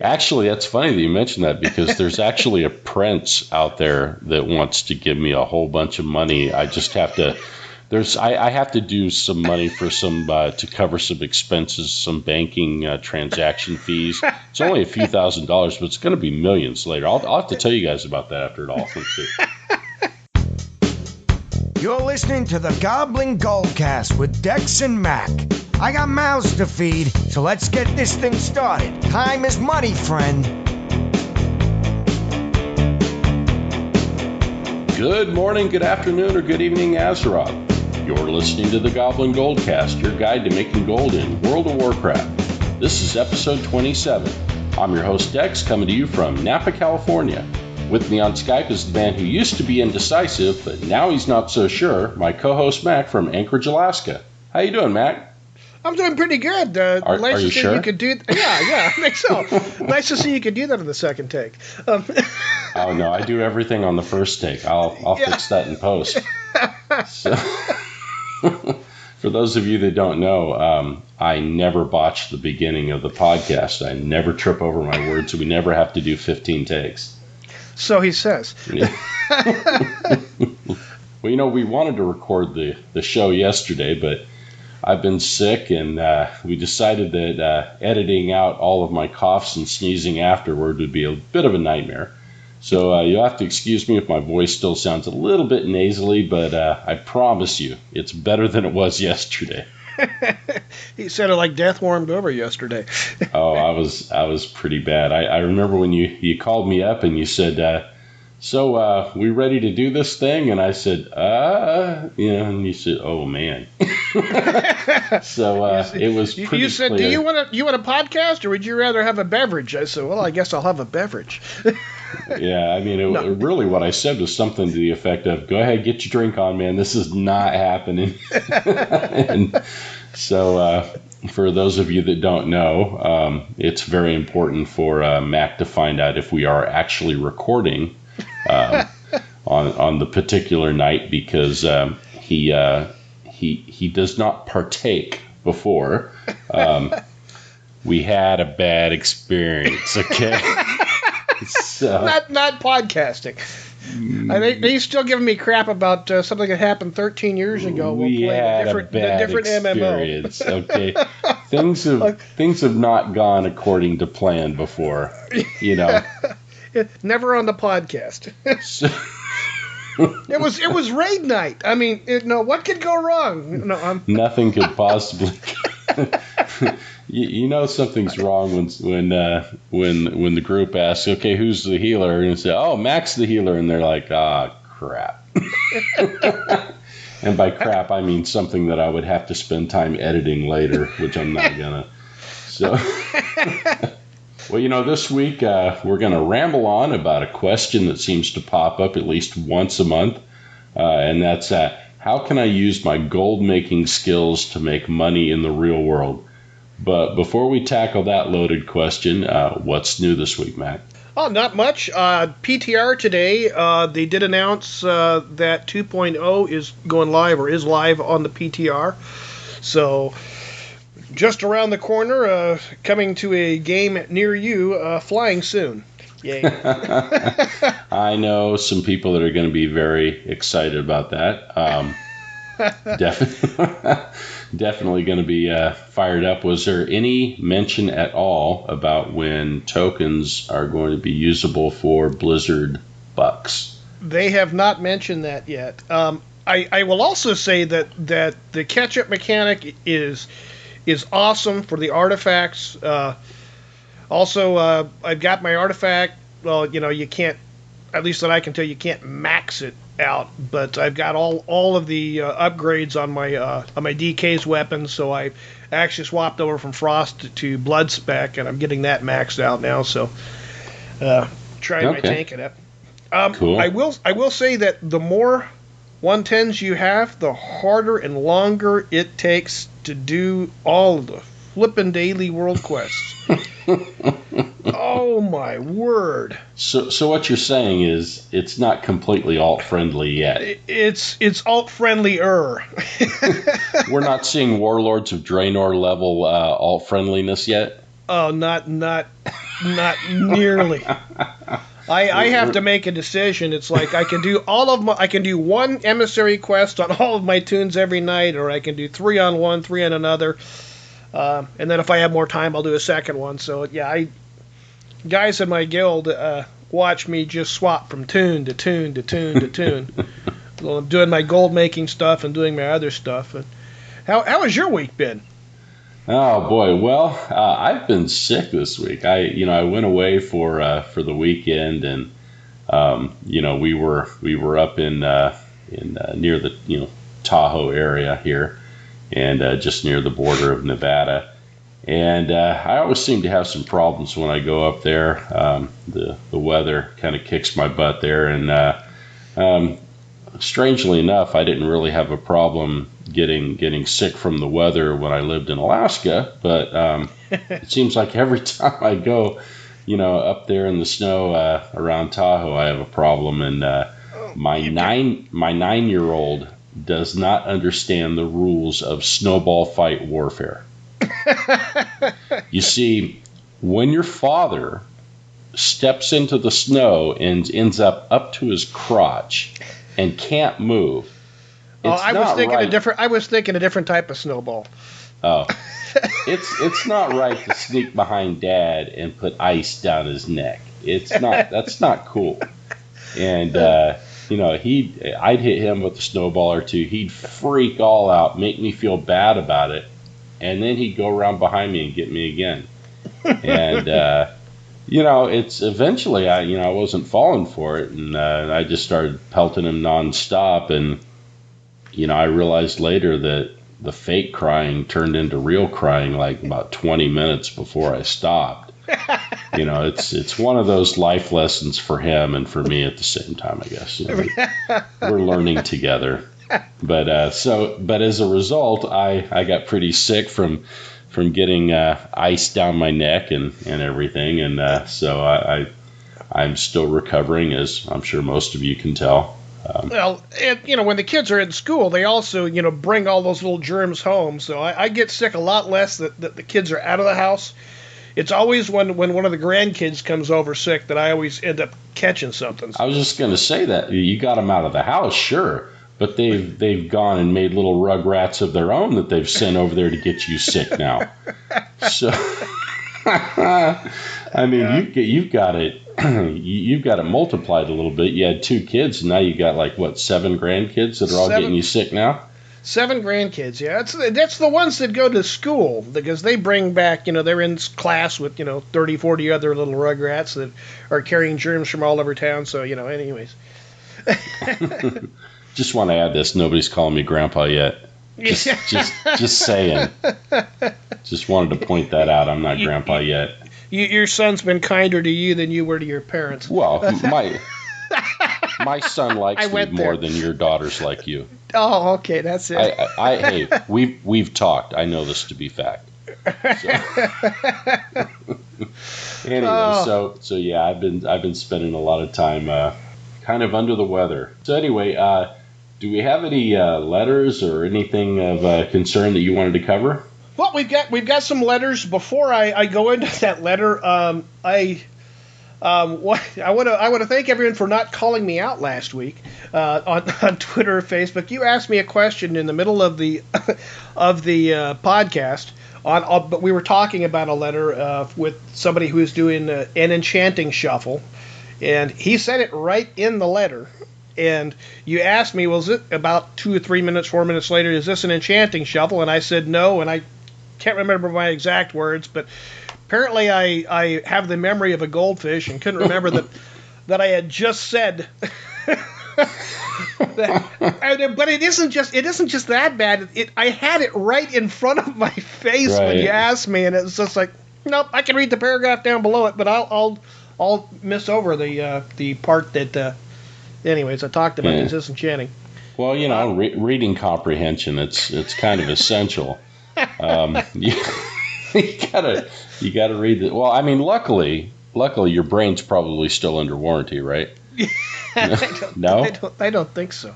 Actually, that's funny that you mentioned that because there's actually a prince out there that wants to give me a whole bunch of money. I just have to. I have to do some money for some to cover some expenses, some banking transaction fees. It's only a few $1,000s, but it's going to be millions later. I'll have to tell you guys about that after it all comes through. You're listening to the Goblin Goldcast with Dex and Mac. I got mouths to feed, so let's get this thing started. Time is money, friend. Good morning, good afternoon, or good evening, Azeroth. You're listening to the Goblin Goldcast, your guide to making gold in World of Warcraft. This is episode 27. I'm your host, Dex, coming to you from Napa, California. With me on Skype is the man who used to be indecisive, but now he's not so sure, my co-host Mac from Anchorage, Alaska. How you doing, Mac? I'm doing pretty good. Are you sure? You could do yeah, I think so. Nice to see you could do that on the second take. Oh, no, I do everything on the first take. I'll fix that in post. So, for those of you that don't know, I never botch the beginning of the podcast. I never trip over my words. We never have to do 15 takes. So he says. Well, we wanted to record the show yesterday, but I've been sick, and we decided that editing out all of my coughs and sneezing afterward would be a bit of a nightmare. So you'll have to excuse me if my voice still sounds a little bit nasally, but I promise you it's better than it was yesterday. He sounded like death warmed over yesterday. Oh, I was pretty bad. I remember when you called me up and you said, so we ready to do this thing? And I said, and you said, oh man. So it was pretty You said, clear. do you want a podcast, or would you rather have a beverage? I said, well, I guess I'll have a beverage. Yeah, I mean, really what I said was something to the effect of, go ahead, get your drink on, man. This is not happening. And so for those of you that don't know, it's very important for Mac to find out if we are actually recording on the particular night, because he does not partake before. We had a bad experience, okay? So. Not podcasting. I think he's still giving me crap about something that happened 13 years ago. We had a different experience. MMO. Okay, things have not gone according to plan before. Never on the podcast. It was raid night. I mean, what could go wrong? Nothing could possibly. Something's wrong when the group asks, okay, who's the healer? And you say, oh, Mac's the healer, and they're like, crap. And by crap, I mean something that I would have to spend time editing later, which I'm not gonna. So, well, this week we're gonna ramble on about a question that seems to pop up at least once a month, and that's how can I use my gold making skills to make money in the real world? But before we tackle that loaded question, what's new this week, Mac? Oh, not much. PTR today, they did announce that 2.0 is going live, or is live on the PTR. So, just around the corner, coming to a game near you, flying soon. Yay. I know some people that are going to be very excited about that. Definitely going to be fired up. Was there any mention at all about when tokens are going to be usable for Blizzard bucks? They have not mentioned that yet. I will also say that the catch-up mechanic is awesome for the artifacts. Also, I've got my artifact. Well, you can't, at least that I can tell, you can't max it out, but I've got all of the upgrades on my DK's weapons, so I actually swapped over from Frost to Blood Spec, and I'm getting that maxed out now. So, trying my tank it up. Cool. I will say that the more 110s you have, the harder and longer it takes to do all of the flippin' daily world quests. Oh my word! So what you're saying is it's not completely alt friendly yet. It's alt friendlier. We're not seeing Warlords of Draenor level alt friendliness yet. Oh, not Not nearly. I have to make a decision. It's like I can do one emissary quest on all of my tunes every night, or I can do 3 on one, 3 on another. And then if I have more time, I'll do a second one. So yeah, guys in my guild watch me just swap from tune to tune to tune to tune. Well, I'm doing my gold making stuff and doing my other stuff. And how has your week been? Oh boy, well, I've been sick this week. I went away for the weekend, and we were up in near the Tahoe area here, and just near the border of Nevada. And I always seem to have some problems when I go up there. The weather kind of kicks my butt there, and strangely enough, I didn't really have a problem getting sick from the weather when I lived in Alaska, but it seems like every time I go, up there in the snow around Tahoe, I have a problem. And my 9-year-old does not understand the rules of snowball fight warfare. You see, when your father steps into the snow and ends up to his crotch and can't move, I was thinking a different type of snowball. Oh, it's not right to sneak behind Dad and put ice down his neck. That's not cool. And I'd hit him with a snowball or two. He'd freak all out, make me feel bad about it, and then he'd go around behind me and get me again. And it's eventually I wasn't falling for it, and I just started pelting him nonstop. And I realized later that the fake crying turned into real crying like about 20 minutes before I stopped. It's one of those life lessons for him and for me at the same time, I guess. We're learning together. But as a result, I got pretty sick from getting ice down my neck and everything. And so I'm still recovering, as I'm sure most of you can tell. When the kids are in school, they also, bring all those little germs home. So I get sick a lot less that the kids are out of the house. It's always when one of the grandkids comes over sick that I always end up catching something. I was just going to say that. You got them out of the house, sure, but they've gone and made little rugrats of their own that they've sent over there to get you sick now. So, I mean, you've got it. You've got it multiplied a little bit. You had 2 kids, and now you got 7 grandkids that are all getting you sick now? 7 grandkids, yeah. That's the ones that go to school, because they bring back, they're in class with, 30, 40 other little rugrats that are carrying germs from all over town. So, anyways. Just want to add this. Nobody's calling me Grandpa yet. Just saying. Just wanted to point that out. I'm not Grandpa yet. Your son's been kinder to you than you were to your parents. Well, my son likes me more than your daughters like you. Oh, okay, that's it. Hey, we've talked. I know this to be fact. So. Anyway, so yeah, I've been spending a lot of time kind of under the weather. So anyway, do we have any letters or anything of concern that you wanted to cover? Well, we've got some letters. Before I go into that letter, I want to thank everyone for not calling me out last week on Twitter or Facebook. You asked me a question in the middle of the podcast but we were talking about a letter with somebody who was doing an enchanting shuffle, and he said it right in the letter. And you asked me, was it about 2 or 3 minutes, 4 minutes later, is this an enchanting shuffle? And I said no, and I can't remember my exact words, but apparently I have the memory of a goldfish and couldn't remember that I had just said that. But it isn't just that bad. I had it right in front of my face when you asked me, and it was just like, nope, I can read the paragraph down below it, but I'll miss over the part that. Anyways, I talked about this disenchanting. Well, reading comprehension, it's kind of essential. You gotta read it. Well, I mean, luckily, your brain's probably still under warranty, right? No, I don't think so.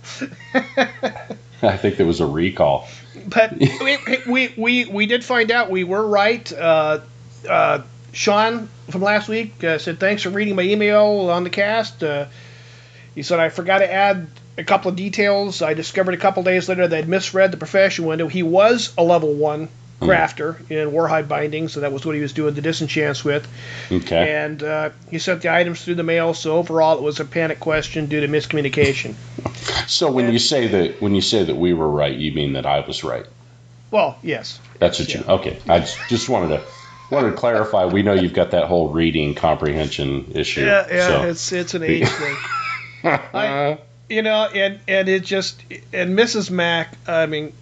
I think there was a recall. But we did find out we were right. Sean from last week. Said thanks for reading my email on the cast. He said I forgot to add a couple of details. I discovered a couple days later that I'd misread the profession window. He was a level 1 crafter in Warhide binding, so that was what he was doing the disenchants with. Okay. And he sent the items through the mail, so overall it was a panic question due to miscommunication. So when you say that we were right, you mean that I was right? Well, yes. That's what you. Okay. I just wanted to clarify. We know you've got that whole reading comprehension issue. Yeah. So. It's an age thing. And it just, and Mrs. Mack. I mean,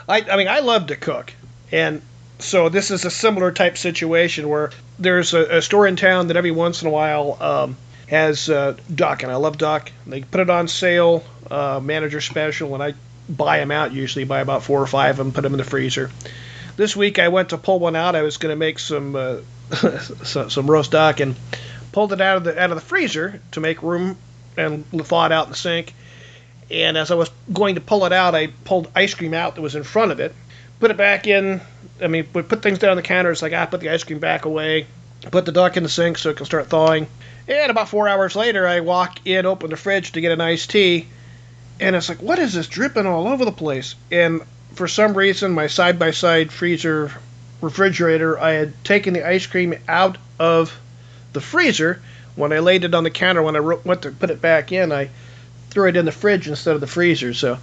I love to cook. And so this is a similar type situation where there's a store in town that every once in a while has duck, and I love duck. They put it on sale, manager special, and I buy them out, usually buy about 4 or 5 of them, put them in the freezer. This week I went to pull one out. I was going to make some some roast duck and pulled it out of the freezer to make room and thaw it out in the sink. And as I was going to pull it out, I pulled ice cream out that was in front of it. Put it back in. I mean, we put things down on the counter. It's like, put the ice cream back away. Put the duck in the sink so it can start thawing. And about 4 hours later, I walk in, open the fridge to get an iced tea. And it's like, what is this dripping all over the place? And for some reason, my side-by-side freezer refrigerator, I had taken the ice cream out of the freezer. When I laid it on the counter, when I went to put it back in, I threw it in the fridge instead of the freezer. So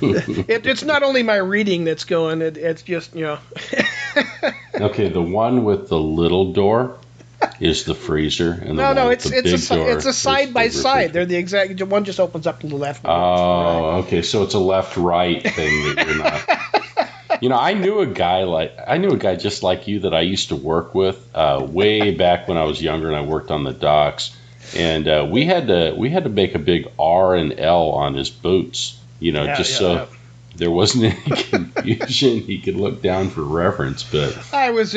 it's not only my reading that's going, it's just, Okay, the one with the little door is the freezer, and it's a side by side. They're the exact. One just opens up to the left. Oh, okay. So it's a left-right thing that you're not. I knew a guy just like you that I used to work with way back when I was younger, and I worked on the docks. And we had to make a big R and L on his boots, so there wasn't any confusion. He could look down for reference, but I was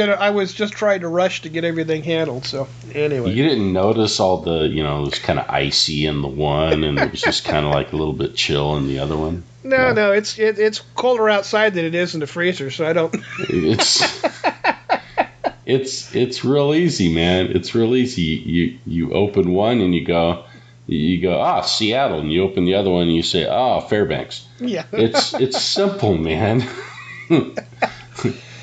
just trying to rush to get everything handled. So anyway, you didn't notice all the it was kind of icy in the one, and it was just kind of like a little bit chill in the other one. No, it's colder outside than it is in the freezer, so I don't. It's real easy, man. It's real easy. You open one and you go, Seattle, and you open the other one and you say, Fairbanks. Yeah. It's simple, man.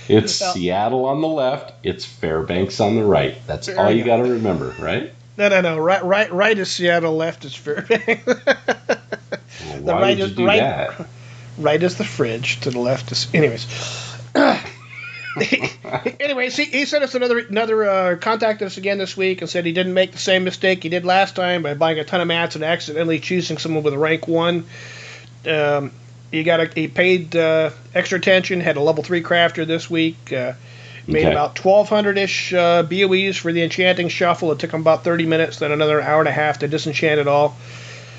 It's Seattle on the left. It's Fairbanks on the right. That's all you got to remember, right? No. Right is Seattle. Left is Fairbanks. Well, why did you do that? Right is the fridge. To the left is. Anyways. Anyways, he sent us another contacted us again this week and said he didn't make the same mistake he did last time by buying a ton of mats and accidentally choosing someone with a rank 1. He paid extra attention, had a level 3 crafter this week, made about 1,200-ish BOEs for the enchanting shuffle. It took him about 30 minutes, then another hour and a half to disenchant it all.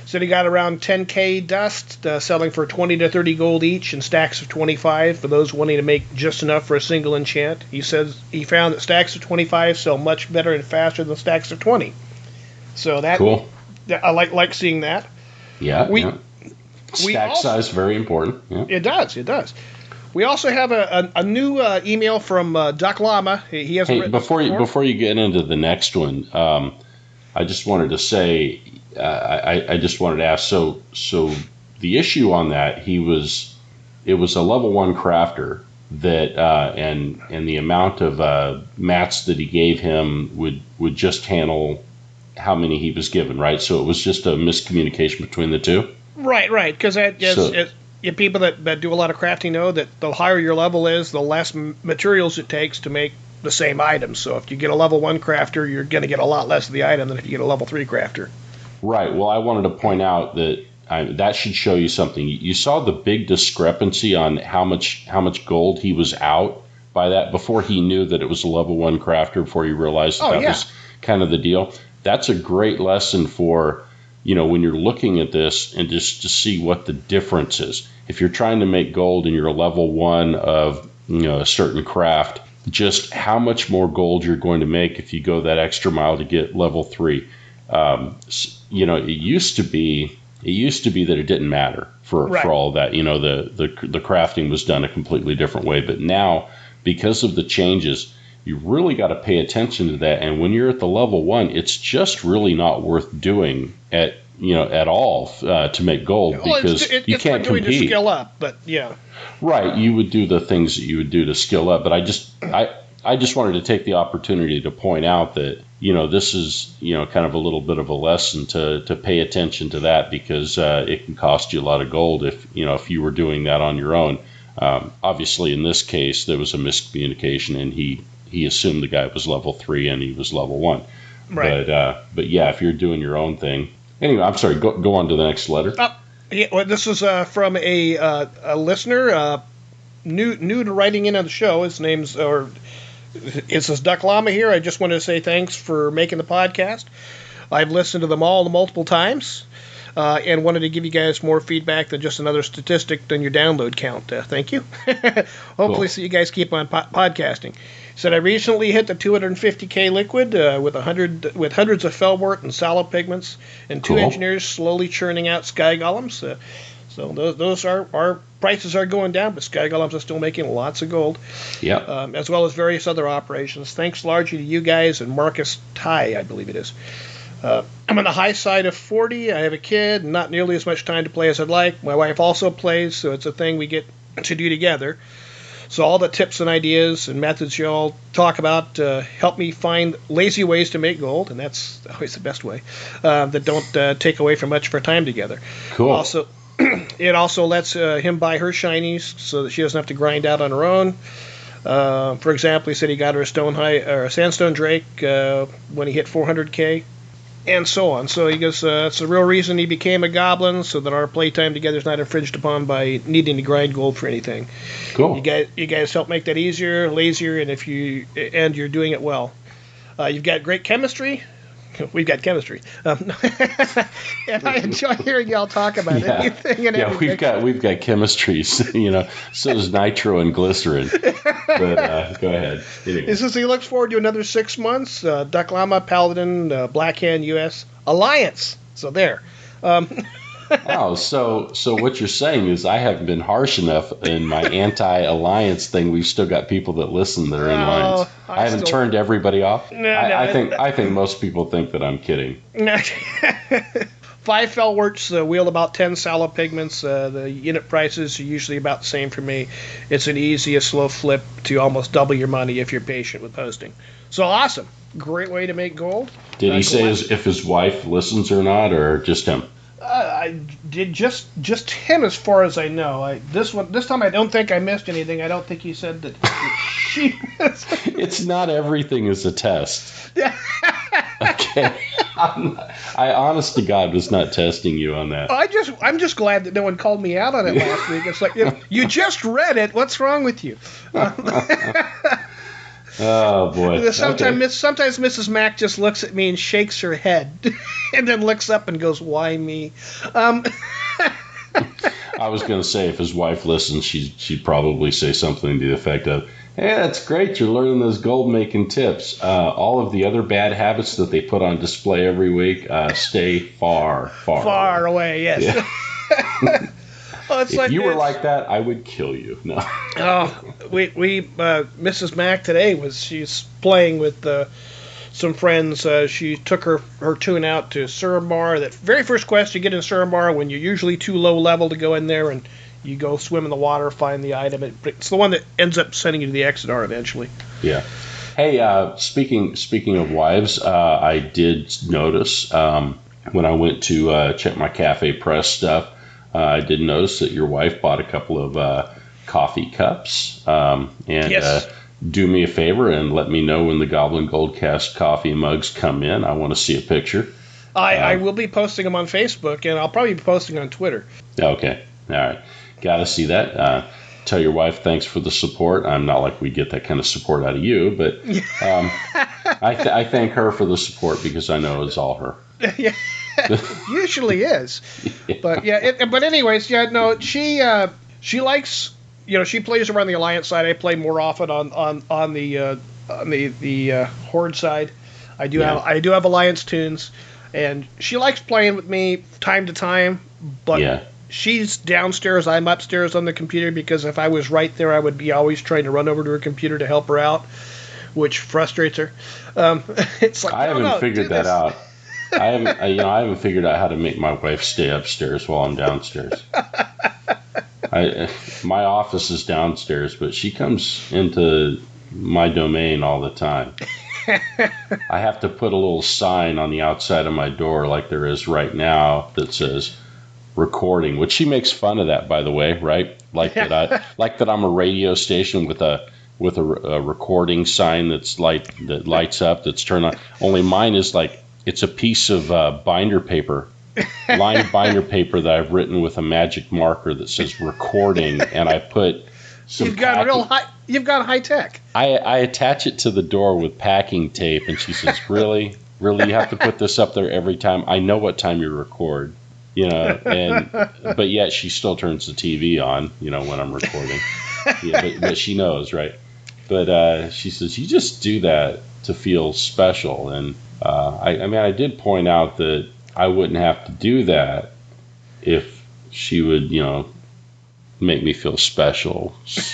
Said he got around 10k dust, selling for 20 to 30 gold each in stacks of 25 for those wanting to make just enough for a single enchant. He says he found that stacks of 25 sell much better and faster than stacks of 20. So that cool. I like seeing that. Yeah. Stack size very important. Yeah. It does. We also have a new email from Duck Llama. He hasn't written before you get into the next one. I just wanted to say. I just wanted to ask. So the issue on that, it was a level 1 crafter that and the amount of mats that he gave him would just handle how many he was given, right? So it was just a miscommunication between the two. Right. Because people that do a lot of crafting know that the higher your level is, the less materials it takes to make the same item. So if you get a level 1 crafter, you're going to get a lot less of the item than if you get a level 3 crafter. Right. Well, I wanted to point out that that should show you something. You saw the big discrepancy on how much gold he was out by that before he knew that it was a level 1 crafter, before he realized that was kind of the deal. That's a great lesson for, when you're looking at this and just to see what the difference is. If you're trying to make gold and you're a level 1 of a certain craft, just how much more gold you're going to make if you go that extra mile to get level 3. It used to be that it didn't matter for all that. The crafting was done a completely different way. But now, because of the changes, you really got to pay attention to that. And when you're at the level 1, it's just really not worth doing at all to make gold, because you can't compete. To skill up, but yeah. Right, you would do the things that you would do to skill up, but I just wanted to take the opportunity to point out that this is kind of a little bit of a lesson to pay attention to that, because it can cost you a lot of gold if you were doing that on your own. Obviously, in this case, there was a miscommunication, and he assumed the guy was level 3 and he was level 1. Right. But yeah, if you're doing your own thing. Anyway, I'm sorry. Go on to the next letter. Yeah, well, this is from a listener new to writing in on the show. His name's it says Duck Llama here. I just wanted to say thanks for making the podcast. I've listened to them all multiple times, and wanted to give you guys more feedback than just another statistic than your download count. Thank you. Hopefully, so you guys keep on podcasting. Said I recently hit the 250K liquid with hundreds of fellwort and sallow pigments, and 2 engineers slowly churning out sky golems. So those our prices are going down, but sky golems are still making lots of gold. Yeah. As well as various other operations. Thanks largely to you guys and Marcus Ty, I believe it is. I'm on the high side of 40. I have a kid, not nearly as much time to play as I'd like. My wife also plays, so it's a thing we get to do together. So all the tips and ideas and methods you all talk about help me find lazy ways to make gold, and that's always the best way, that don't take away from much of our time together. Cool. Also, it also lets him buy her shinies so that she doesn't have to grind out on her own. For example, he said he got her a sandstone drake when he hit 400K. And so on. So he goes, it's the real reason he became a goblin, so that our playtime together is not infringed upon by needing to grind gold for anything. Cool. You guys help make that easier, lazier, and you're doing it well. You've got great chemistry. We've got chemistry, and I enjoy hearing y'all talk about anything and everything. Yeah, we've got chemistry. So does nitro and glycerin. But go ahead. Anyway. He says he looks forward to another 6 months. Duck Llama, Paladin, Blackhand, US Alliance. So there. Wow, so what you're saying is I haven't been harsh enough in my anti-alliance thing. We've still got people that listen that are in lines. I haven't turned everybody off. I think most people think that I'm kidding. 5 fellworts wheel about 10 sallow pigments. The unit prices are usually about the same for me. It's an easy, a slow flip to almost double your money if you're patient with posting. So awesome. Great way to make gold. Did he say if his wife listens or not, or just him? I did just him, as far as I know. This time I don't think I missed anything. I don't think he said that she. It's not everything is a test. Yeah. Okay. I honest to God was not testing you on that. I'm just glad that no one called me out on it last week. It's like, you just read it. What's wrong with you? Oh boy. Sometimes Mrs. Mack just looks at me and shakes her head, and then looks up and goes, "Why me?" I was going to say, if his wife listens, she'd probably say something to the effect of, "Hey, that's great. You're learning those gold making tips. All of the other bad habits that they put on display every week, stay far away." Yes. Yeah. Well, if you were like that, I would kill you. No. Mrs. Mack today she's playing with some friends. She took her tune out to Suramar. That very first quest you get in Suramar, when you're usually too low level to go in there, and you go swim in the water, find the item. It's the one that ends up sending you to the Exodar eventually. Yeah. Hey, speaking of wives, I did notice when I went to check my Cafe Press stuff. I did notice that your wife bought a couple of coffee cups. Yes. Do me a favor and let me know when the Goblin Goldcast coffee mugs come in. I want to see a picture. I will be posting them on Facebook, and I'll probably be posting on Twitter. Okay. All right. Got to see that. Tell your wife thanks for the support. I'm not like we get that kind of support out of you, but I thank her for the support, because I know it's all her. Yeah. Usually is, but yeah. But anyways, yeah. No, she likes. She plays around the Alliance side. I play more often on the Horde side. I do have Alliance tunes, and she likes playing with me time to time. But she's downstairs. I'm upstairs on the computer, because if I was right there, I would be always trying to run over to her computer to help her out. which frustrates her. It's like, I haven't figured that out. I haven't figured out how to make my wife stay upstairs while I'm downstairs. My office is downstairs, but she comes into my domain all the time. I have to put a little sign on the outside of my door, like there is right now, that says recording, which she makes fun of that, by the way, right? Like that I'm a radio station with a recording sign that lights up, that's turned on. Only mine is like, it's a piece of binder paper, lined binder paper that I've written with a magic marker that says recording, and I put some. You've got high tech. I attach it to the door with packing tape, and she says, "Really, you have to put this up there every time? I know what time you record, but yet she still turns the TV on, when I'm recording. But she knows, right? But she says, you just do that to feel special, and I did point out that I wouldn't have to do that if she would, make me feel special. So,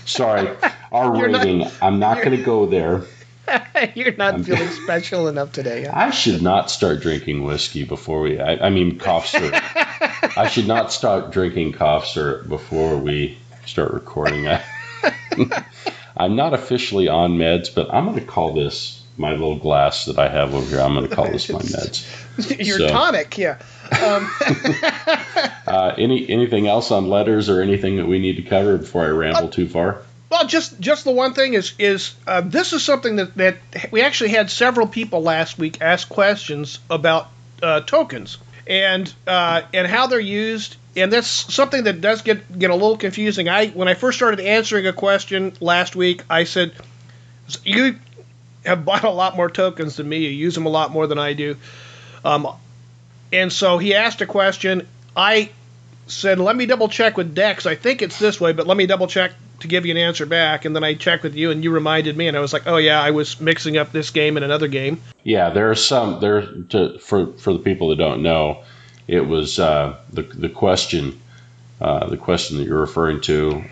sorry, our rating. I'm not going to go there. You're not feeling special enough today. Huh? I should not start drinking whiskey before cough syrup. I should not start drinking cough syrup before we start recording. I'm not officially on meds, but I'm going to call this my little glass that I have over here. I'm going to call this my meds. Your tonic, yeah. Anything else on letters or anything that we need to cover before I ramble too far? Well, just the one thing is this is something that we actually had several people last week ask questions about tokens and how they're used, and that's something that does get a little confusing. When I first started answering a question last week, I said, you have bought a lot more tokens than me. You use them a lot more than I do. And so he asked a question. I said, let me double check with Dex. I think it's this way, but let me double check to give you an answer back. And then I checked with you, and you reminded me, and I was like, oh yeah, I was mixing up this game and another game. Yeah, for the people that don't know, it was the question that you're referring to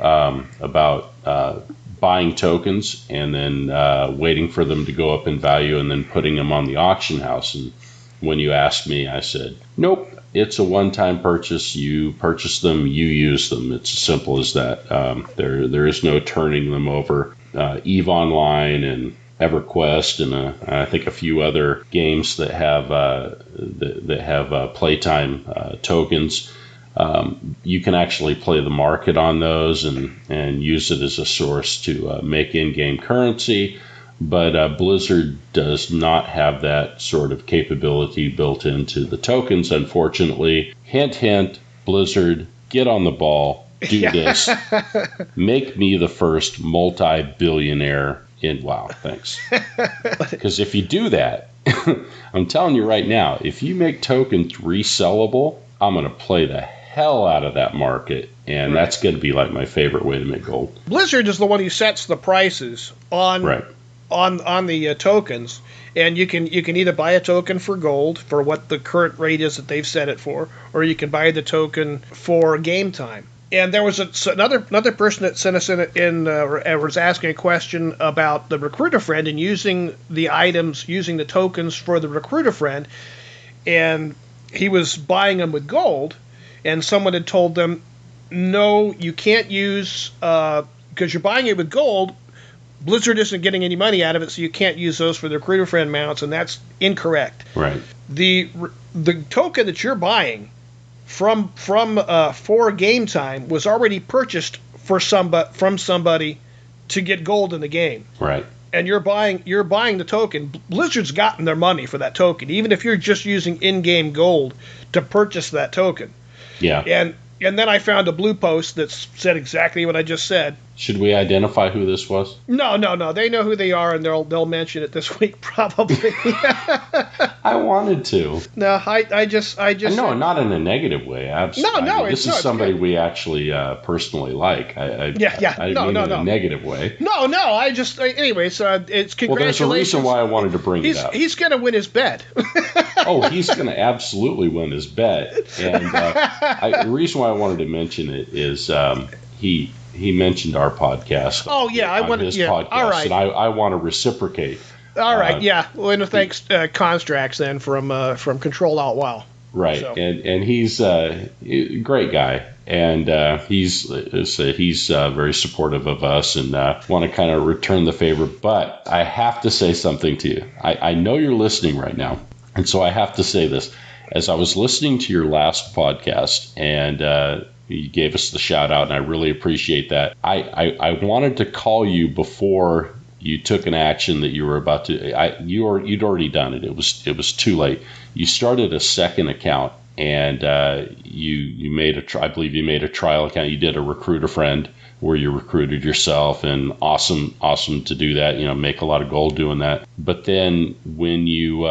about buying tokens and then waiting for them to go up in value and then putting them on the auction house. And when you asked me, I said, nope, it's a one-time purchase. You purchase them, you use them. It's as simple as that. There is no turning them over. EVE Online and EverQuest and I think a few other games that have Playtime tokens. You can actually play the market on those and use it as a source to make in-game currency. But Blizzard does not have that sort of capability built into the tokens, unfortunately. Hint, hint, Blizzard, get on the ball, do this. Make me the first multi-billionaire in WoW. Thanks. Because if you do that, I'm telling you right now, if you make tokens resellable, I'm going to play the hell out of that market, and that's going to be like my favorite way to make gold. Blizzard is the one who sets the prices on the tokens, and you can either buy a token for gold for what the current rate is that they've set it for, or you can buy the token for game time. And there was another person that sent us in was asking a question about the recruiter friend and using the tokens for the recruiter friend, and he was buying them with gold, and someone had told them, no, you can't use because you're buying it with gold. Blizzard isn't getting any money out of it, so you can't use those for the recruiter friend mounts, and that's incorrect. Right. The token that you're buying from for game time was already purchased from somebody to get gold in the game. Right. And you're buying the token. Blizzard's gotten their money for that token, even if you're just using in-game gold to purchase that token. Yeah. And then I found a blue post that said exactly what I just said. Should we identify who this was? No. They know who they are, and they'll mention it this week probably. I wanted to. No, I just. No, not in a negative way. Absolutely. No. This is somebody we actually personally like. I didn't mean in a negative way. No. Anyways, it's congratulations. Well, there's a reason why I wanted to bring it up. He's going to win his bet. Oh, he's going to absolutely win his bet. And the reason why I wanted to mention it is he mentioned our podcast. Oh yeah, I want his yeah. podcast, All right, and I want to reciprocate. all right, yeah. Well, and thanks Constrax then from Control Alt WoW. Right, So. and he's a great guy, and he's very supportive of us, and want to kind of return the favor. But I have to say something to you. I know you're listening right now, and so I have to say this. As I was listening to your last podcast, and you gave us the shout out, and I really appreciate that. I wanted to call you before you took an action that you were about to. You'd already done it. It was too late. You started a second account, and you made I believe you made a trial account. You did a recruit a friend where you recruited yourself, and awesome to do that. Make a lot of gold doing that. But then when you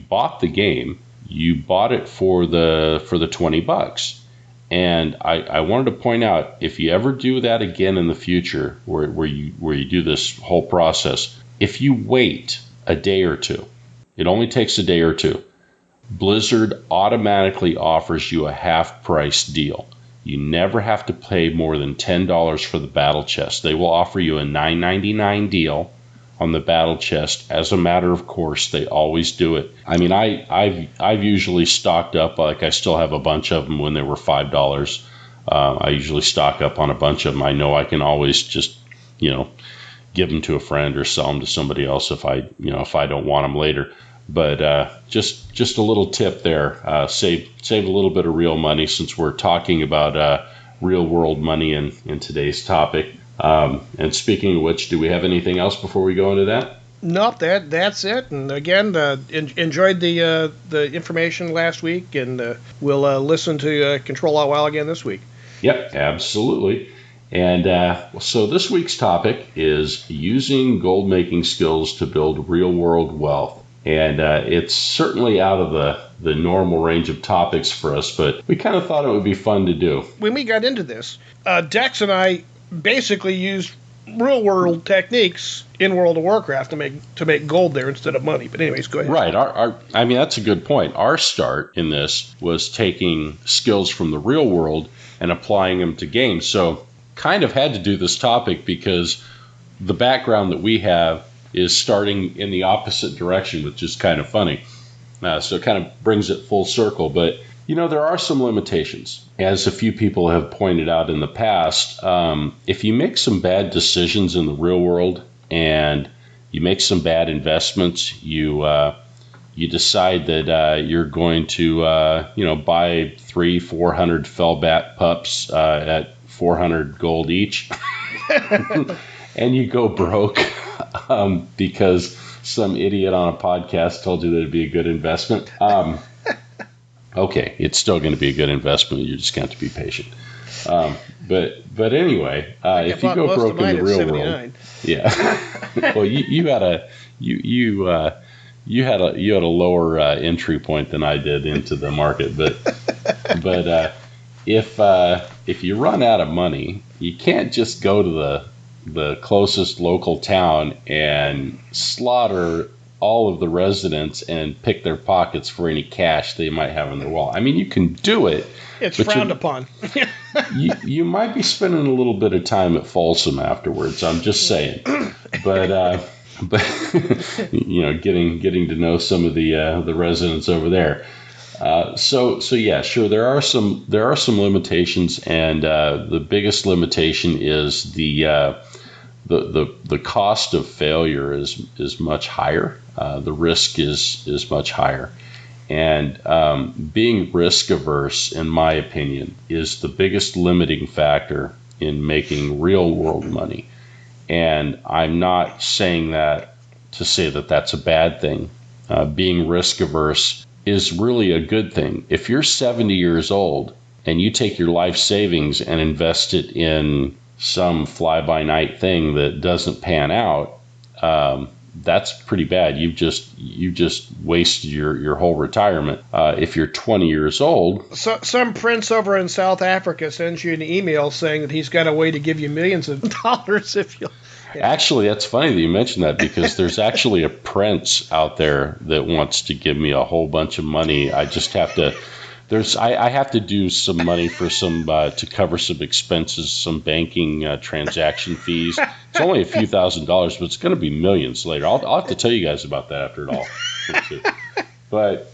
bought the game, you bought it for the $20. And I wanted to point out, if you ever do that again in the future, where you do this whole process, if you wait a day or two, it only takes a day or two, Blizzard automatically offers you a half-price deal. You never have to pay more than $10 for the battle chest. They will offer you a $9.99 deal on the battle chest. As a matter of course, they always do it. I mean, I've usually stocked up, like I still have a bunch of them when they were $5. I usually stock up on a bunch of them. I know I can always just, give them to a friend or sell them to somebody else if I don't want them later. But just a little tip there. Save a little bit of real money, since we're talking about real world money in today's topic. And speaking of which, do we have anything else before we go into that? Nope, that's it. And again, enjoyed the information last week, and we'll listen to Control Alt WoW again this week. Yep, absolutely. And so this week's topic is using gold making skills to build real world wealth. And it's certainly out of the normal range of topics for us, but we kind of thought it would be fun to do. When we got into this, Dex and I basically used real world techniques in World of Warcraft to make gold there instead of money. But anyways, go ahead. Right. I mean, that's a good point. Our start in this was taking skills from the real world and applying them to games. So kind of had to do this topic because the background that we have is starting in the opposite direction, which is kind of funny. So it kind of brings it full circle. But there are some limitations. As a few people have pointed out in the past, if you make some bad decisions in the real world and you make some bad investments, you decide that you're going to buy 300-400 Fellbat pups at 400 gold each, and you go broke because some idiot on a podcast told you that it'd be a good investment. Okay, it's still going to be a good investment. You're just going to have to be patient. But anyway, if you go broke in the real world, yeah. Well, you had a lower entry point than I did into the market, but if you run out of money, you can't just go to the closest local town and slaughter all of the residents and pick their pockets for any cash they might have in their wallet. I mean, you can do it. It's frowned upon. you might be spending a little bit of time at Folsom afterwards. I'm just saying. But getting to know some of the residents over there. So yeah, sure. There are some limitations, and the biggest limitation is the cost of failure is much higher. The risk is much higher, and being risk averse, in my opinion, is the biggest limiting factor in making real world money. And I'm not saying that to say that that's a bad thing. Being risk averse is really a good thing. If you're 70 years old and you take your life savings and invest it in some fly-by-night thing that doesn't pan out, that's pretty bad. You've just wasted your whole retirement. If you're 20 years old, some prince over in South Africa sends you an email saying that he's got a way to give you millions of dollars if you. Yeah. Actually, that's funny that you mentioned that, because there's actually a prince out there that wants to give me a whole bunch of money. I just have to I have to do some money for some to cover some expenses, some banking transaction fees. It's only a few $1,000s, but it's going to be millions later. I'll have to tell you guys about that after it all. But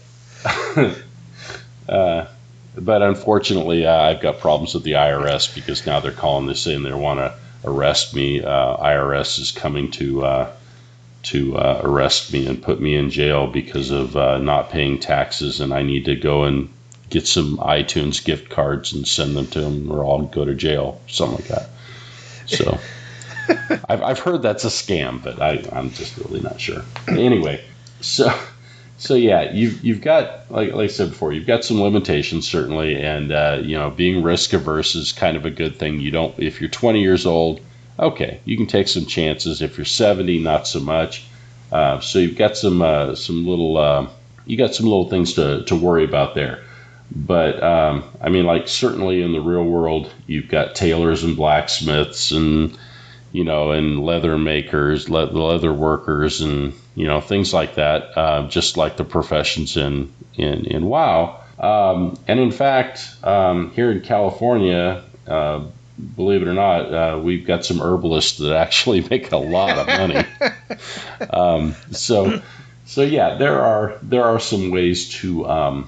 but unfortunately, I've got problems with the IRS because now they're calling this in. They want to arrest me. IRS is coming to arrest me and put me in jail because of not paying taxes, and I need to go and get some iTunes gift cards and send them to them, or I'll go to jail, something like that. So I've heard that's a scam, but I'm just really not sure. Anyway, so yeah, you've got, like I said before, you've got some limitations certainly, and being risk averse is kind of a good thing. If you're 20 years old, okay, you can take some chances. If you're 70, not so much. So you've got some little things to worry about there. But certainly in the real world, you've got tailors and blacksmiths and and leather makers, leather workers, and things like that. Just like the professions in WoW. And in fact, here in California, believe it or not, we've got some herbalists that actually make a lot of money. So yeah, there are some ways to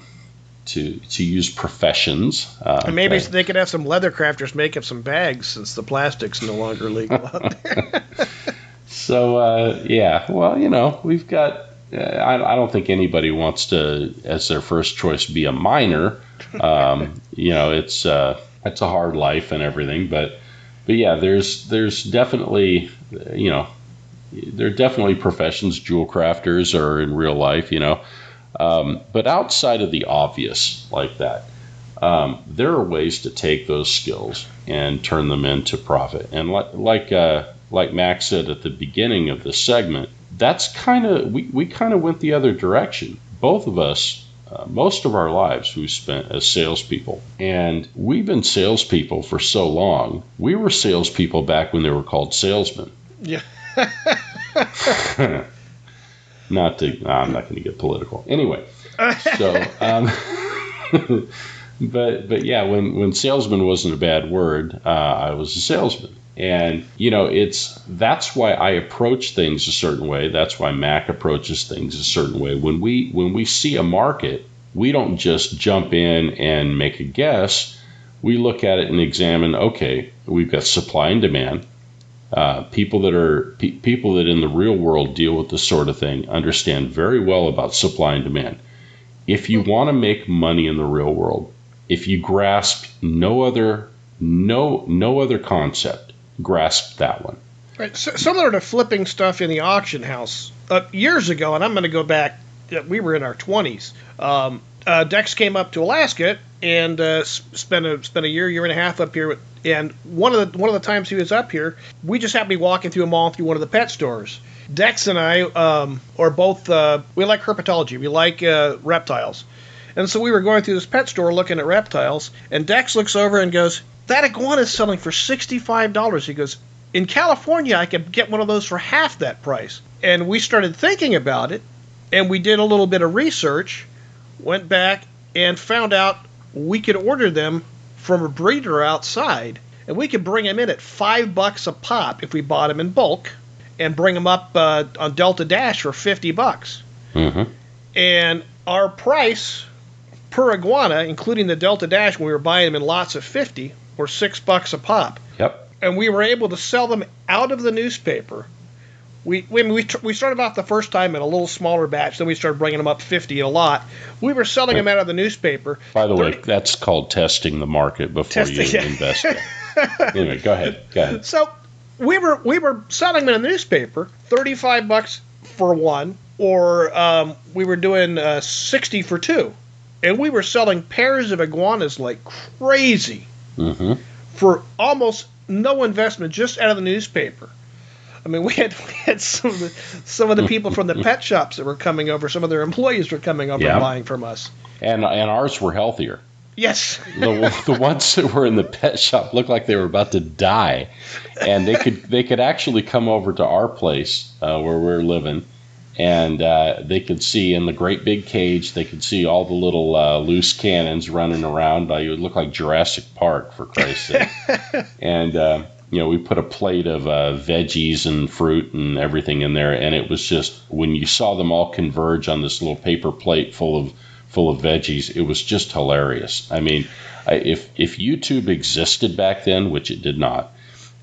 use professions. And maybe they could have some leather crafters make up some bags since the plastic's no longer legal out there. So we've got. I don't think anybody wants to, as their first choice, be a miner. It's a hard life and everything, but yeah, there's definitely there are definitely professions. Jewel crafters are in real life, but outside of the obvious like that, there are ways to take those skills and turn them into profit. And like Max said at the beginning of the segment, that's kind of we kind of went the other direction. Both of us. Most of our lives we've spent as salespeople, and we've been salespeople for so long. We were salespeople back when they were called salesmen. Yeah. I'm not going to get political. Anyway, so but yeah, when salesman wasn't a bad word, I was a salesman. And, that's why I approach things a certain way. That's why Mac approaches things a certain way. When we see a market, we don't just jump in and make a guess. We look at it and examine, okay, we've got supply and demand. People that in the real world deal with this sort of thing understand very well about supply and demand. If you want to make money in the real world, if you grasp no other concept, grasp that one. Right, similar to flipping stuff in the auction house. Years ago, and I'm going to go back, we were in our 20s. Dex came up to Alaska and spent a year and a half up here. And one of the times he was up here, we just happened to be walking through a mall through one of the pet stores. Dex and I are both, we like herpetology. We like reptiles. And so we were going through this pet store looking at reptiles, and Dex looks over and goes, "That iguana is selling for $65. He goes, "In California, I could get one of those for half that price." And we started thinking about it, and we did a little bit of research, went back, and found out we could order them from a breeder outside, and we could bring them in at $5 a pop if we bought them in bulk, and bring them up on Delta Dash for $50. Mm-hmm. And our price per iguana, including the Delta Dash, when we were buying them in lots of 50, were $6 a pop. Yep. And we were able to sell them out of the newspaper. We started off the first time in a little smaller batch, then we started bringing them up 50 a lot. We were selling them out of the newspaper. By the way, that's called testing the market before you invest it. Anyway, go ahead. So we were selling them in the newspaper, $35 for one, or we were doing 60 for two. And we were selling pairs of iguanas like crazy for almost no investment, just out of the newspaper. I mean, we had some of the people from the pet shops that were coming over. Some of their employees were coming over and buying from us. And ours were healthier. Yes. The ones that were in the pet shop looked like they were about to die, and they could actually come over to our place where we're living And they could see in the great big cage, they could see all the little loose cannons running around. It would look like Jurassic Park, for Christ's sake. And, we put a plate of veggies and fruit and everything in there. And it was just, when you saw them all converge on this little paper plate full of veggies, it was just hilarious. I mean, if YouTube existed back then, which it did not,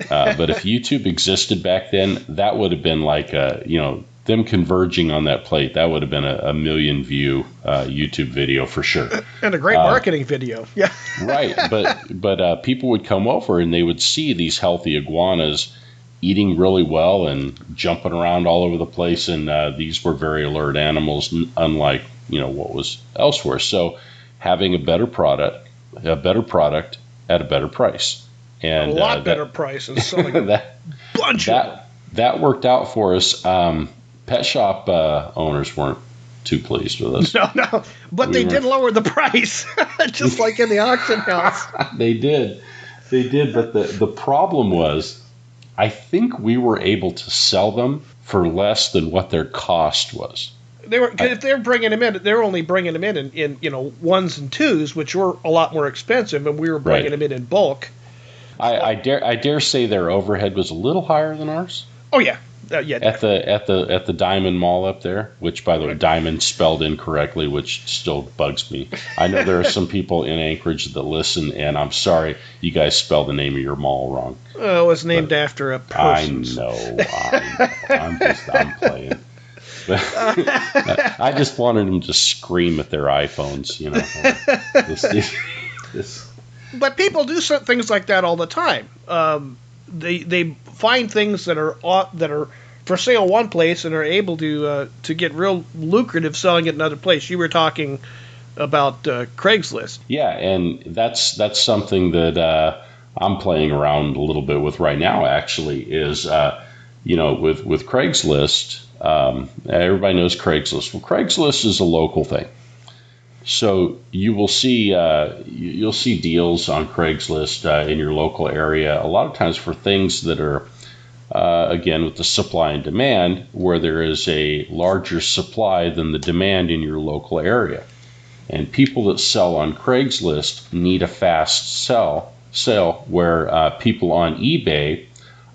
but if YouTube existed back then, that would have been like them converging on that plate. That would have been a million view YouTube video for sure. And a great marketing video. Yeah. Right. But people would come over and they would see these healthy iguanas eating really well and jumping around all over the place. And these were very alert animals, unlike, what was elsewhere. So having a better product at a better price. And a lot better price and selling a bunch of them. That worked out for us. Pet shop owners weren't too pleased with us. No, but they did lower the price, just like in the auction house. They did, but the problem was, I think we were able to sell them for less than what their cost was. If they're bringing them in, they're only bringing them in ones and twos, which were a lot more expensive, and we were bringing them in bulk. I dare say their overhead was a little higher than ours. Oh yeah. Yeah. At the Diamond Mall up there, which by the way, Diamond spelled incorrectly, which still bugs me. I know there are some people in Anchorage that listen, and I'm sorry, you guys spelled the name of your mall wrong. It was named after a person. I know. I'm playing. I just wanted them to scream at their iPhones, But people do things like that all the time. They find things that are for sale one place and are able to get real lucrative selling it another place. You were talking about Craigslist. Yeah, and that's something that I'm playing around a little bit with right now. Actually, is with Craigslist. Everybody knows Craigslist. Well, Craigslist is a local thing. So you will see you'll see deals on Craigslist in your local area a lot of times for things that are again with the supply and demand, where there is a larger supply than the demand in your local area. And people that sell on Craigslist need a fast sale where people on eBay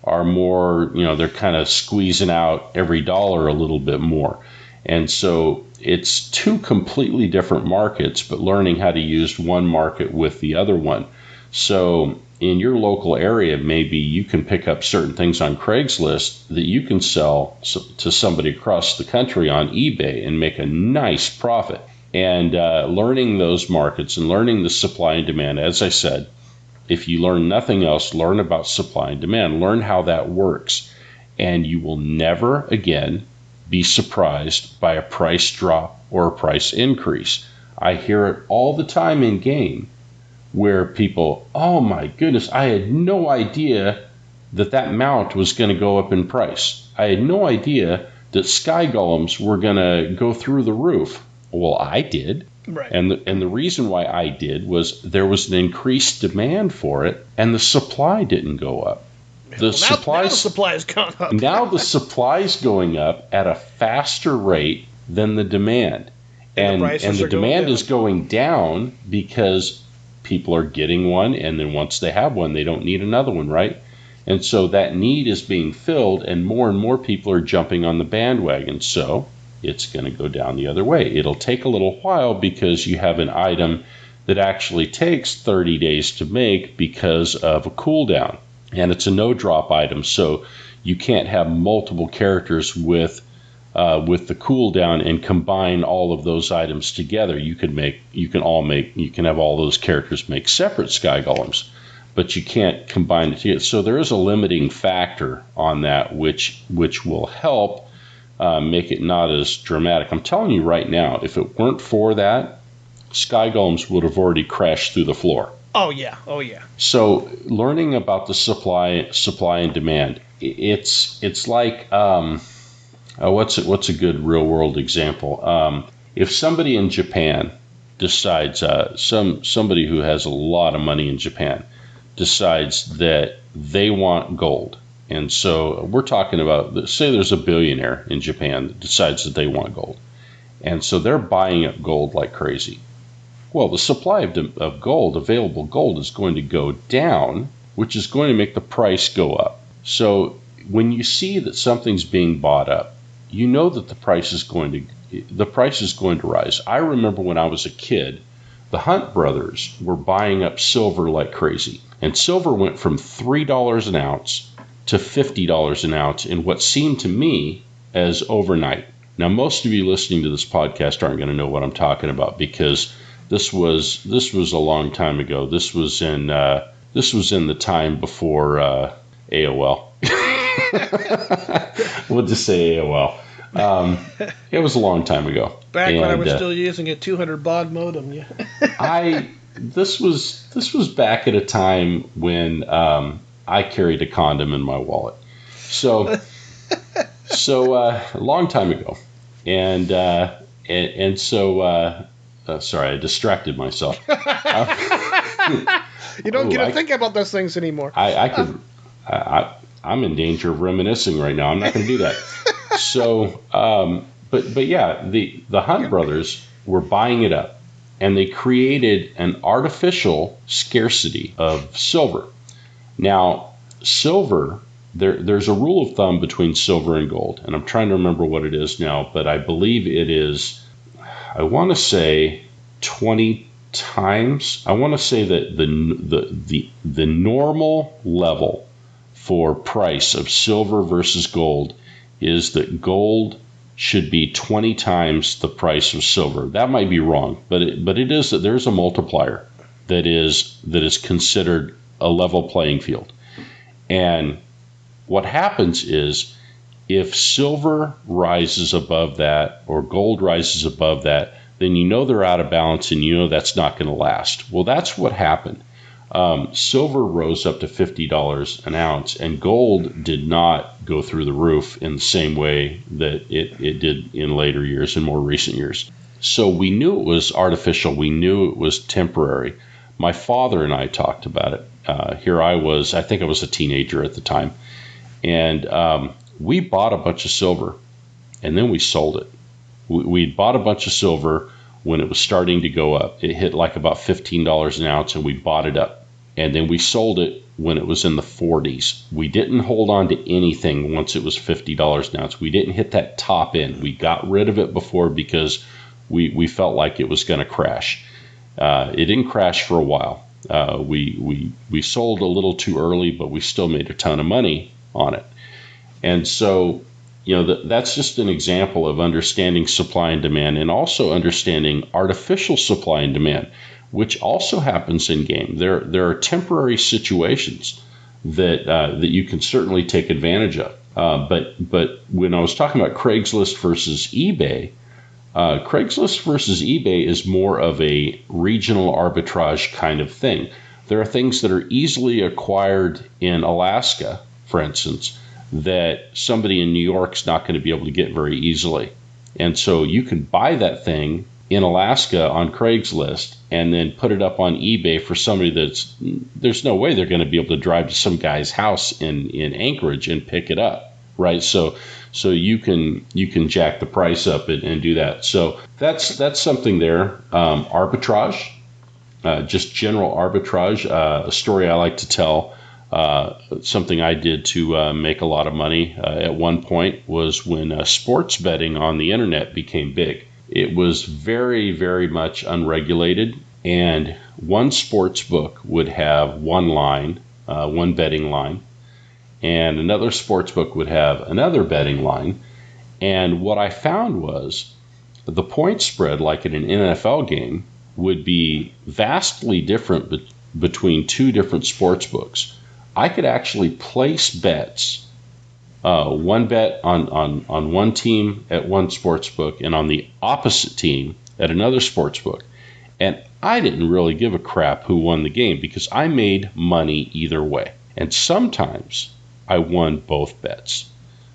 are more, they're kind of squeezing out every dollar a little bit more. And so it's two completely different markets, but learning how to use one market with the other one. So in your local area, maybe you can pick up certain things on Craigslist that you can sell to somebody across the country on eBay and make a nice profit. And learning those markets and learning the supply and demand, as I said, if you learn nothing else, learn about supply and demand, learn how that works, and you will never again be surprised by a price drop or a price increase. I hear it all the time in game where people, oh my goodness, I had no idea that mount was going to go up in price. I had no idea that sky golems were going to go through the roof. Well, I did. Right. And the reason why I did was there was an increased demand for it, and the supply didn't go up. Now the supply has gone up. Now the supply is going up at a faster rate than the demand. And the demand is going down because people are getting one, and then once they have one, they don't need another one, right? And so that need is being filled, and more people are jumping on the bandwagon. So it's going to go down the other way. It'll take a little while because you have an item that actually takes 30 days to make because of a cooldown. And it's a no-drop item, so you can't have multiple characters with the cooldown and combine all of those items together. You can have all those characters make separate sky golems, but you can't combine it together. So there is a limiting factor on that, which will help make it not as dramatic. I'm telling you right now, if it weren't for that, sky golems would have already crashed through the floor. Oh yeah. So learning about the supply and demand, it's like what's a good real world example? If somebody in Japan decides somebody who has a lot of money in Japan decides that they want gold, And so we're talking about, say there's a billionaire in Japan that decides that they want gold. And so they're buying up gold like crazy. Well, the supply of gold, available gold, is going to go down, which is going to make the price go up. So when you see that something's being bought up, you know that the price is going to rise. I remember when I was a kid, the Hunt brothers were buying up silver like crazy. And silver went from $3 an ounce to $50 an ounce in what seemed to me as overnight. Now, most of you listening to this podcast aren't going to know what I'm talking about, because this was a long time ago. This was in the time before AOL. We'll just say AOL. It was a long time ago. Back when I was still using a 200 baud modem. Yeah. This was back at a time when I carried a condom in my wallet. So a long time ago, and so sorry, I distracted myself. You don't get to think about those things anymore. I'm in danger of reminiscing right now. I'm not going to do that. So, but yeah, the Hunt brothers were buying it up, and they created an artificial scarcity of silver. Now, silver, there's a rule of thumb between silver and gold, and I'm trying to remember what it is now, but I believe it is, I want to say 20 times. I want to say that the normal level for price of silver versus gold is that gold should be 20 times the price of silver. That might be wrong, but it is that there's a multiplier that is considered a level playing field. And what happens is, if silver rises above that or gold rises above that, then you know they're out of balance, and you know that's not going to last. Well, that's what happened. Silver rose up to $50 an ounce, and gold did not go through the roof in the same way that it did in later years, in more recent years. So we knew it was artificial. We knew it was temporary. My father and I talked about it. Here I was, I think I was a teenager at the time, and we bought a bunch of silver, and then we sold it. We bought a bunch of silver when it was starting to go up. It hit like about $15 an ounce, and we bought it up. And then we sold it when it was in the 40s. We didn't hold on to anything once it was $50 an ounce. We didn't hit that top end. We got rid of it before because we felt like it was going to crash. It didn't crash for a while. We sold a little too early, but we still made a ton of money on it. And so, that's just an example of understanding supply and demand, and also understanding artificial supply and demand, which also happens in game. There are temporary situations that you can certainly take advantage of. But when I was talking about Craigslist versus eBay, Craigslist versus eBay is more of a regional arbitrage kind of thing. There are things that are easily acquired in Alaska, for instance, that somebody in New York's not going to be able to get very easily. And so you can buy that thing in Alaska on Craigslist and then put it up on eBay for somebody there's no way they're going to be able to drive to some guy's house in Anchorage and pick it up, right? So you can jack the price up and do that. So that's something there. Arbitrage, just general arbitrage. A story I like to tell. Something I did to make a lot of money at one point was when sports betting on the internet became big. It was very, very much unregulated, and one sports book would have one line, one betting line, and another sports book would have another betting line. And what I found was the point spread, like in an NFL game, would be vastly different between two different sports books. I could actually place bets, one bet on one team at one sports book and on the opposite team at another sports book. And I didn't really give a crap who won the game because I made money either way. And sometimes I won both bets.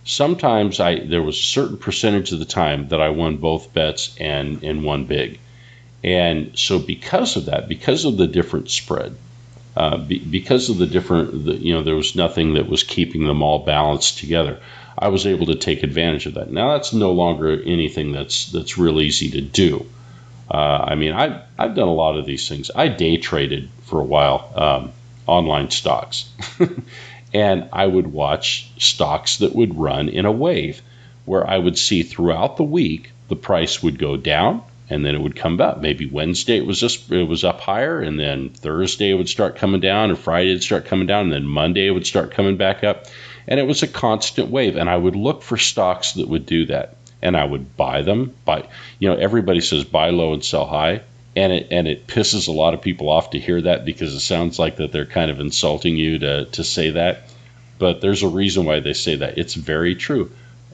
Sometimes there was a certain percentage of the time that I won both bets and won big. And so because of that, because of the different spread, because of the different, there was nothing that was keeping them all balanced together. I was able to take advantage of that. Now that's no longer anything that's real easy to do. I've done a lot of these things. I day traded for a while, online stocks, and I would watch stocks that would run in a wave, where I would see throughout the week the price would go down, and then it would come back. Maybe Wednesday it was up higher, and then Thursday it would start coming down, and Friday it would start coming down, and then Monday it would start coming back up. And it was a constant wave, and I would look for stocks that would do that, and I would buy them. Everybody says buy low and sell high, and it pisses a lot of people off to hear that, because it sounds like that they're kind of insulting you to say that. But there's a reason why they say that. It's very true.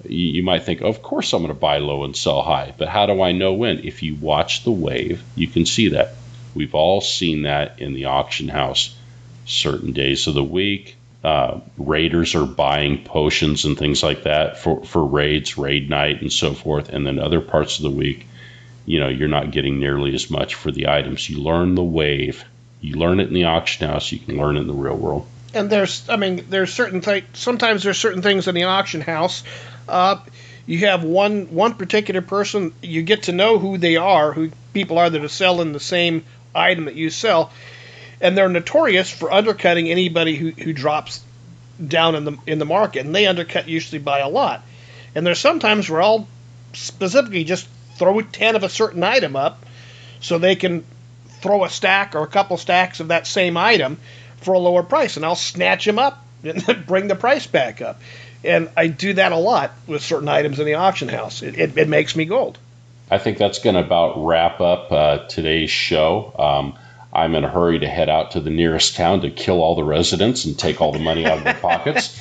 You might think, of course I'm going to buy low and sell high, but how do I know when? If you watch the wave, you can see that. We've all seen that in the auction house. Certain days of the week, raiders are buying potions and things like that for raids, raid night, and so forth. And then other parts of the week, you're not getting nearly as much for the items. You learn the wave. You learn it in the auction house. You can learn it in the real world. And there's certain things. Sometimes there's certain things in the auction house. You have one particular person. You get to know who they are, who people are that are selling the same item that you sell, and they're notorious for undercutting anybody who drops down in the market, and they undercut usually by a lot. And there's sometimes where I'll specifically just throw 10 of a certain item up, so they can throw a stack or a couple stacks of that same item for a lower price, and I'll snatch them up and bring the price back up. And I do that a lot with certain items in the auction house. It makes me gold. I think that's going to about wrap up today's show. I'm in a hurry to head out to the nearest town to kill all the residents and take all the money out of their pockets.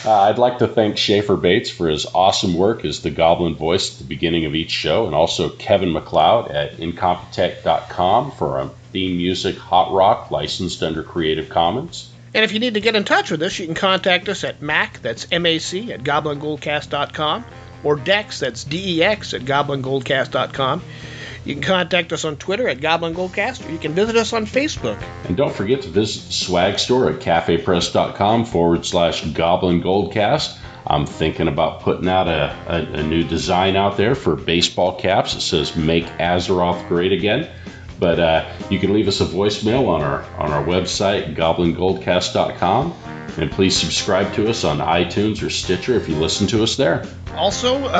I'd like to thank Schaefer Bates for his awesome work as the Goblin voice at the beginning of each show, and also Kevin MacLeod at Incompetech.com for our theme music, Hot Rock, licensed under Creative Commons. And if you need to get in touch with us, you can contact us at Mac, that's M-A-C, at GoblinGoldcast.com, or Dex, that's D-E-X, at GoblinGoldcast.com. You can contact us on Twitter at Goblin Goldcast, or you can visit us on Facebook. And don't forget to visit the swag store at cafepress.com/Goblin Goldcast. I'm thinking about putting out a new design out there for baseball caps. It says "Make Azeroth Great Again." But you can leave us a voicemail on our website, goblingoldcast.com. And please subscribe to us on iTunes or Stitcher if you listen to us there. Also,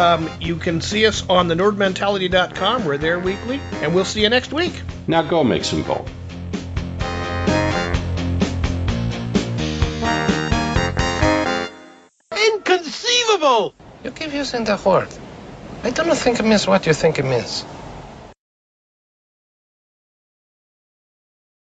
you can see us on thenerdmentality.com. We're there weekly, and we'll see you next week. Now go make some gold. Inconceivable! You keep using the word. I don't think it means what you think it means.